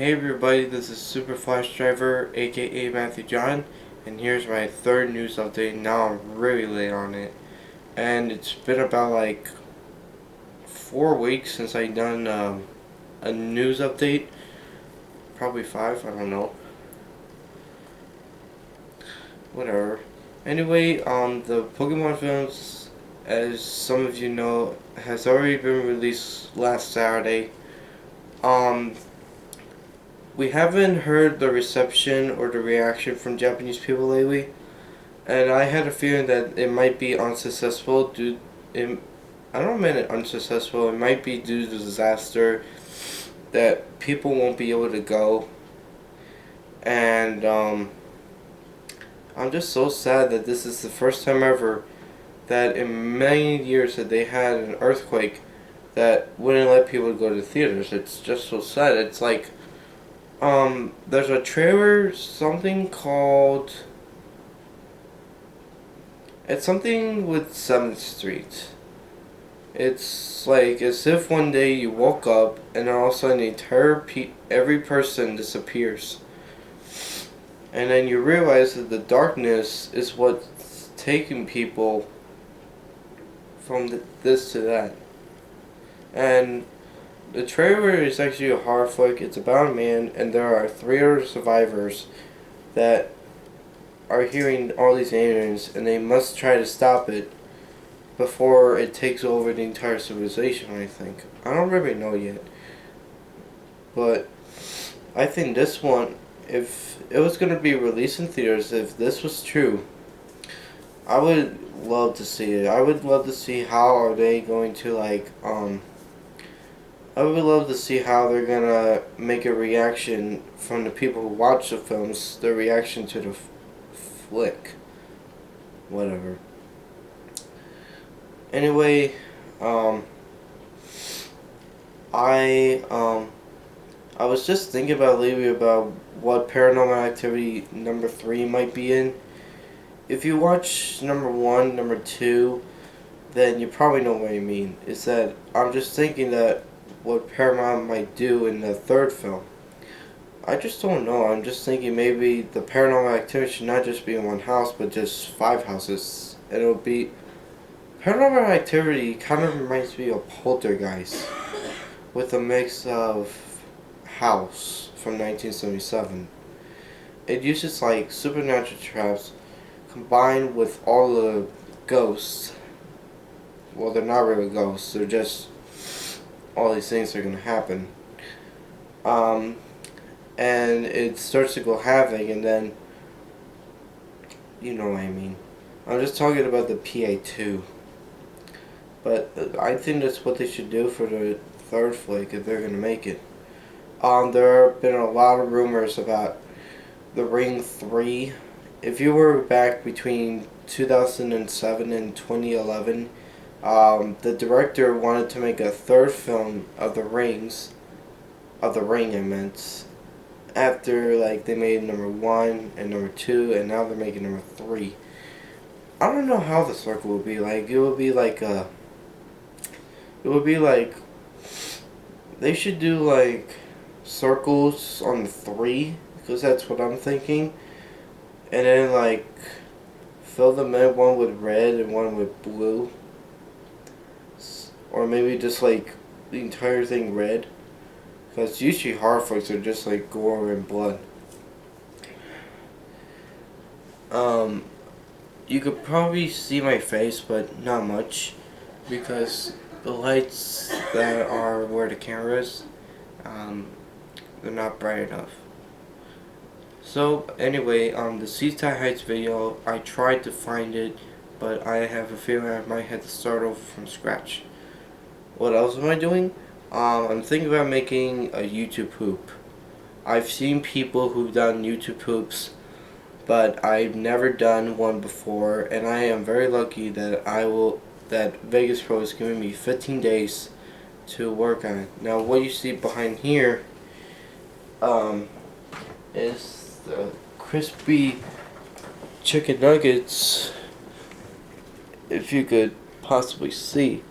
Hey everybody, this is SuperFlashDriver, aka Matthew John, and here's my third news update. Now I'm really late on it, and it's been about like 4 weeks since I done a news update, probably 5, I don't know, whatever. Anyway, the Pokemon films, as some of you know, has already been released last Saturday. We haven't heard the reception or the reaction from Japanese people lately, and I had a feeling that it might be unsuccessful I don't mean it unsuccessful, it might be due to disaster, that people won't be able to go, and I'm just so sad that this is the first time ever that in many years that they had an earthquake that wouldn't let people go to theaters. It's just so sad. It's like, there's a trailer, something called, it's something with 7th Street. It's like as if one day you woke up and then all of a sudden every person disappears. And then you realize that the darkness is what's taking people from this to that. And the trailer is actually a horror flick. It's about a man, and there are 3 other survivors that are hearing all these aliens, and they must try to stop it before it takes over the entire civilization, I think. I don't really know yet. But I think this one, if it was going to be released in theaters, if this was true, I would love to see it. I would love to see how are they going to I would love to see how they're gonna make a reaction from the people who watch the films, their reaction to the flick. Whatever. Anyway, I was just thinking about lately about what Paranormal Activity number 3 might be in. If you watch number 1, number 2, then you probably know what I mean. Is that I'm just thinking that what Paramount might do in the 3rd film. I just don't know. I'm just thinking maybe the Paranormal Activity should not just be in one house, but just 5 houses. And it'll be Paranormal Activity kind of reminds me of Poltergeist with a mix of House from 1977. It uses like supernatural traps combined with all the ghosts. Well, they're not really ghosts. They're just all these things are going to happen. And it starts to go havoc, and then, you know what I mean. I'm just talking about the PA2. But I think that's what they should do for the 3rd flick if they're going to make it. There have been a lot of rumors about The Ring 3. If you were back between 2007 and 2011, the director wanted to make a 3rd film of The Ring, I meant, after like they made number 1 and number 2, and now they're making number 3. I don't know how the circle would be like. It would be like they should do like circles on the 3, because that's what I'm thinking, and then like fill them in, one with red and one with blue. Or maybe just like the entire thing red. Because usually horror flicks are just like gore and blood. You could probably see my face, but not much. Because the lights that are where the camera is, they're not bright enough. So anyway, the Seaside Heights video, I tried to find it, but I have a feeling I might have to start over from scratch. What else am I doing? I'm thinking about making a YouTube poop. I've seen people who've done YouTube poops, but I've never done one before, and I am very lucky that that Vegas Pro is giving me 15 days to work on it. Now, what you see behind here is the crispy chicken nuggets, if you could possibly see.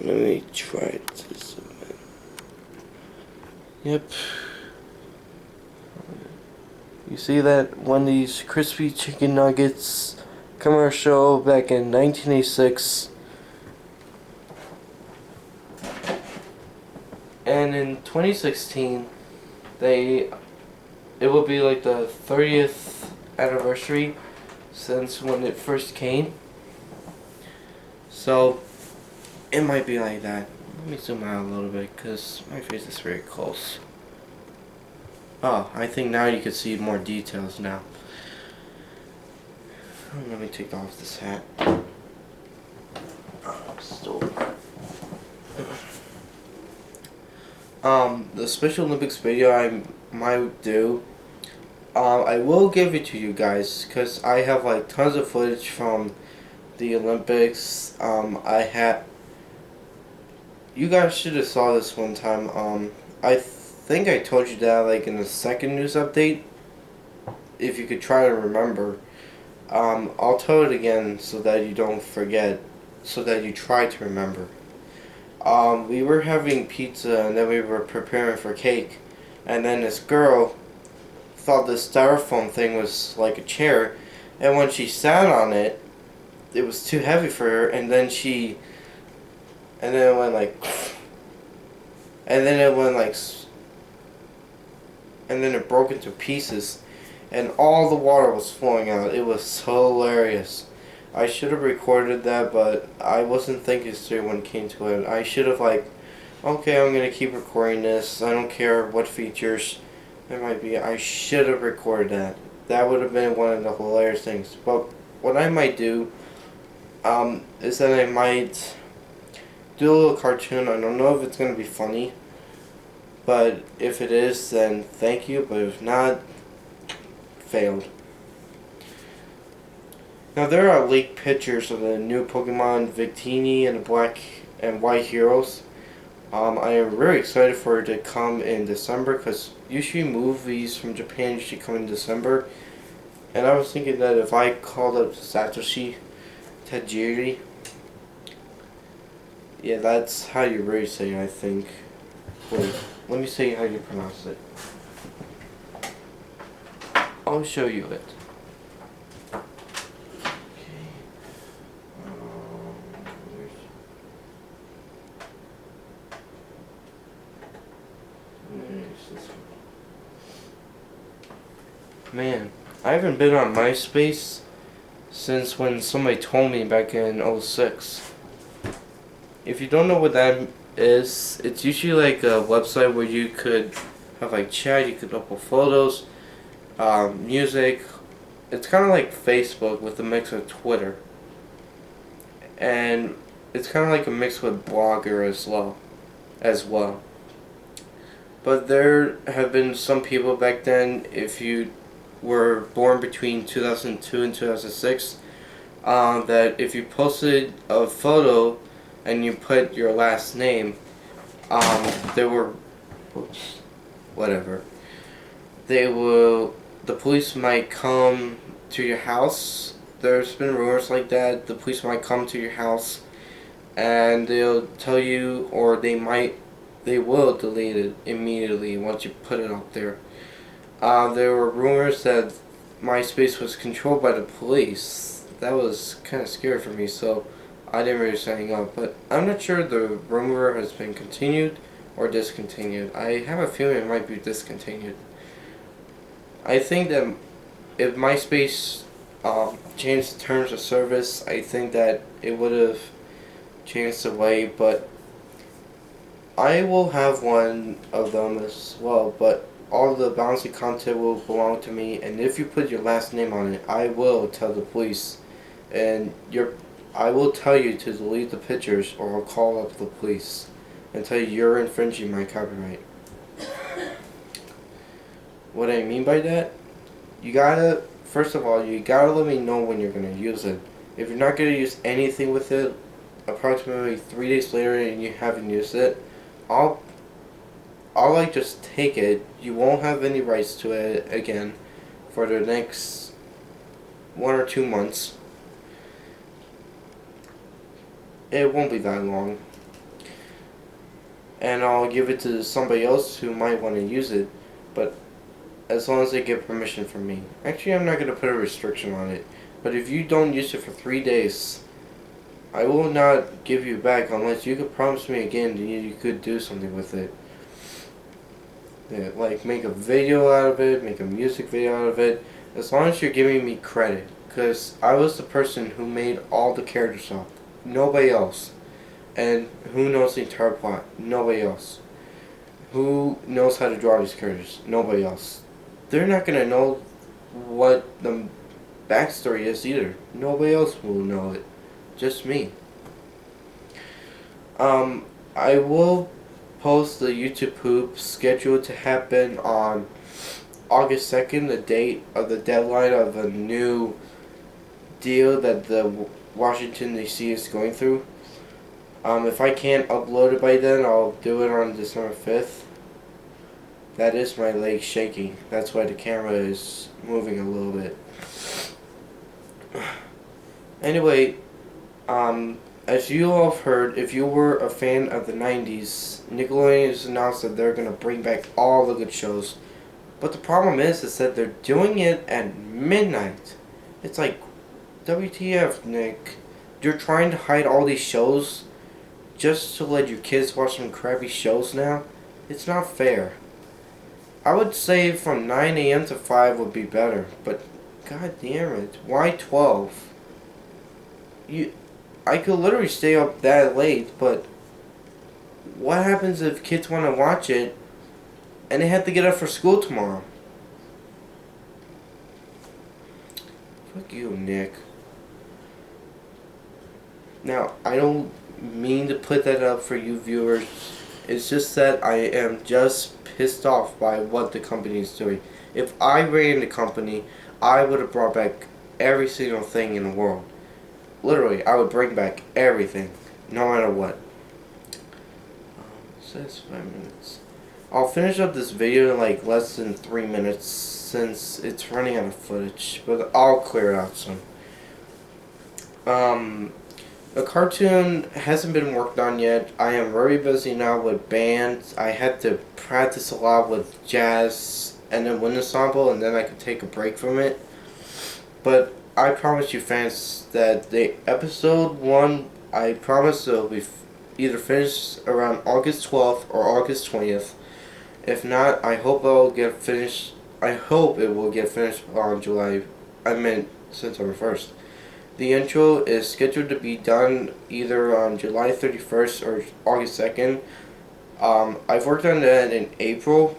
Let me try to zoom in. Yep. You see that Wendy's crispy chicken nuggets commercial back in 1986. And in 2016, it will be like the 30th anniversary since when it first came. So it might be like that. Let me zoom out a little bit because my face is very close. Oh, I think now you can see more details now. Let me take off this hat. The Special Olympics video I might do, I will give it to you guys because I have like tons of footage from the Olympics. You guys should have saw this one time. I think I told you that like in the second news update. If you could try to remember, I'll tell it again so that you don't forget, so that you try to remember. We were having pizza and then we were preparing for cake, and then this girl thought this styrofoam thing was like a chair, and when she sat on it, it was too heavy for her, and then it went like, and then it broke into pieces, and all the water was flowing out. It was hilarious. I should have recorded that, but I wasn't thinking straight when it came to it. I should have like, okay, I'm gonna keep recording this. I don't care what features there might be. I should have recorded that. That would have been one of the hilarious things. But what I might do, is that I might do a little cartoon. I don't know if it's gonna be funny, but if it is, then thank you. But if not, failed. Now there are leaked pictures of the new Pokemon Victini and the Black and White Heroes. I am very excited for it to come in December because usually movies from Japan usually come in December. And I was thinking that if I called up Satoshi Tajiri, yeah, that's how you really say it, I think. Wait, let me see how you pronounce it. I'll show you it. Man, I haven't been on MySpace since when somebody told me back in '06. If you don't know what that is, it's usually like a website where you could have like chat, you could upload photos, music. It's kind of like Facebook with a mix of Twitter. And it's kind of like a mix with Blogger as well. But there have been some people back then, if you were born between 2002 and 2006, that if you posted a photo and you put your last name, there were, whatever, the police might come to your house. There's been rumors like that. The police might come to your house and they'll tell you, or they will delete it immediately once you put it up there. There were rumors that MySpace was controlled by the police. That was kind of scary for me, so I didn't really sign up. But I'm not sure the rumor has been continued or discontinued. I have a feeling it might be discontinued. I think that if MySpace changed the terms of service, I think that it would have changed the way, but I will have one of them as well, but all the bouncy content will belong to me, and if you put your last name on it, I will tell the police, and I will tell you to delete the pictures, or I'll call up the police and tell you you're infringing my copyright. What I mean by that, first of all, you gotta let me know when you're gonna use it. If you're not gonna use anything with it, approximately 3 days later and you haven't used it, I'll like just take it. You won't have any rights to it again for the next 1 or 2 months. It won't be that long. And I'll give it to somebody else who might want to use it. But as long as they get permission from me. Actually, I'm not going to put a restriction on it. But if you don't use it for 3 days, I will not give you back unless you could promise me again that you could do something with it. Yeah, like make a video out of it, make a music video out of it, as long as you're giving me credit. Because I was the person who made all the characters up. Nobody else. And who knows the entire plot? Nobody else. Who knows how to draw these characters? Nobody else. They're not going to know what the backstory is either. Nobody else will know it. Just me. I will post the YouTube poop scheduled to happen on August 2nd, the date of the deadline of a new deal that the Washington DC is going through. If I can't upload it by then, I'll do it on December 5th. That is my leg shaking. That's why the camera is moving a little bit. Anyway, as you all have heard, if you were a fan of the 90s, Nickelodeon has announced that they're going to bring back all the good shows. But the problem is that they're doing it at midnight. It's like, WTF, Nick? You're trying to hide all these shows just to let your kids watch some crappy shows now? It's not fair. I would say from 9 a.m. to 5 would be better, but god damn it, why 12? I could literally stay up that late, but what happens if kids want to watch it and they have to get up for school tomorrow? Fuck you, Nick. Now, I don't mean to put that up for you viewers. It's just that I am just pissed off by what the company is doing. If I ran the company, I would have brought back every single thing in the world. Literally, I would bring back everything, no matter what. Says 5 minutes. I'll finish up this video in like less than 3 minutes since it's running out of footage, but I'll clear it out soon. The cartoon hasn't been worked on yet. I am very busy now with bands. I had to practice a lot with jazz and then wind ensemble, and then I could take a break from it. But I promise you fans that the episode 1, I promise it will be either finished around August 12th or August 20th. If not, I hope it will get finished. I hope it will get finished on September 1st. The intro is scheduled to be done either on July 31st or August 2nd. I've worked on that in April,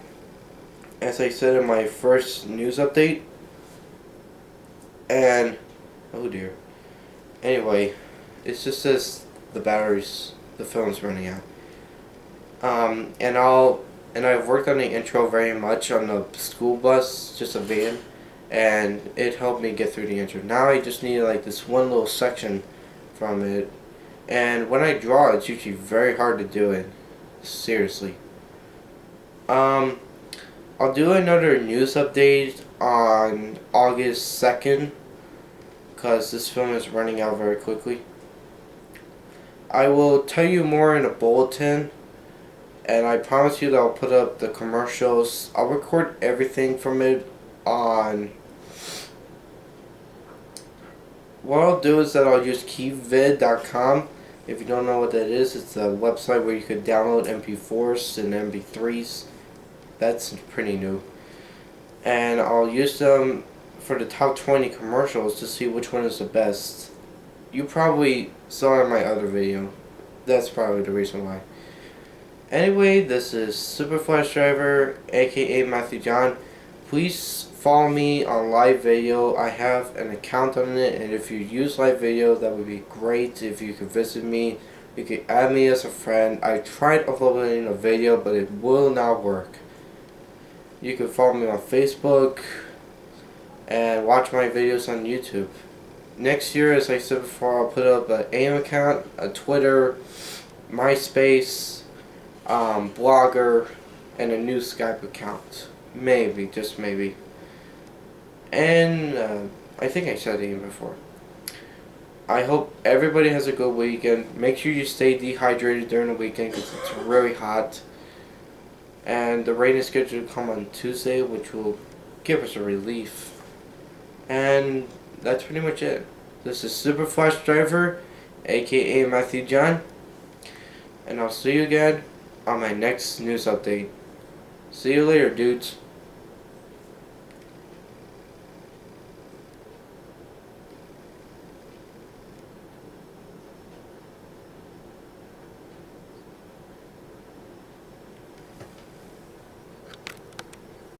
as I said in my first news update. And, oh dear. Anyway, it just says the film's running out. And I've worked on the intro very much on the school bus, just a van. And it helped me get through the intro. Now I just need like this one little section from it. And when I draw, it's usually very hard to do it. Seriously. I'll do another news update on August 2nd. Because this film is running out very quickly. I will tell you more in a bulletin. And I promise you that I'll put up the commercials. I'll record everything from it on... What I'll do is that I'll use keyvid.com. If you don't know what that is, it's a website where you could download MP4s and MP3s. That's pretty new. And I'll use them for the top 20 commercials to see which one is the best. You probably saw in my other video. That's probably the reason why. Anyway, this is SuperFlashDriver, aka Matthew John. Please follow me on live video. I have an account on it, and if you use live video, that would be great. If you could visit me, you could add me as a friend. I tried uploading a video, but it will not work. You can follow me on Facebook and watch my videos on YouTube. Next year, as I said before, I'll put up an AIM account, a Twitter, MySpace, Blogger, and a new Skype account. Maybe, just maybe. And I think I said it even before. I hope everybody has a good weekend. Make sure you stay dehydrated during the weekend because it's really hot. And the rain is scheduled to come on Tuesday, which will give us a relief. And that's pretty much it. This is SuperFlashDriver, aka Matthew John, and I'll see you again on my next news update. See you later, dudes.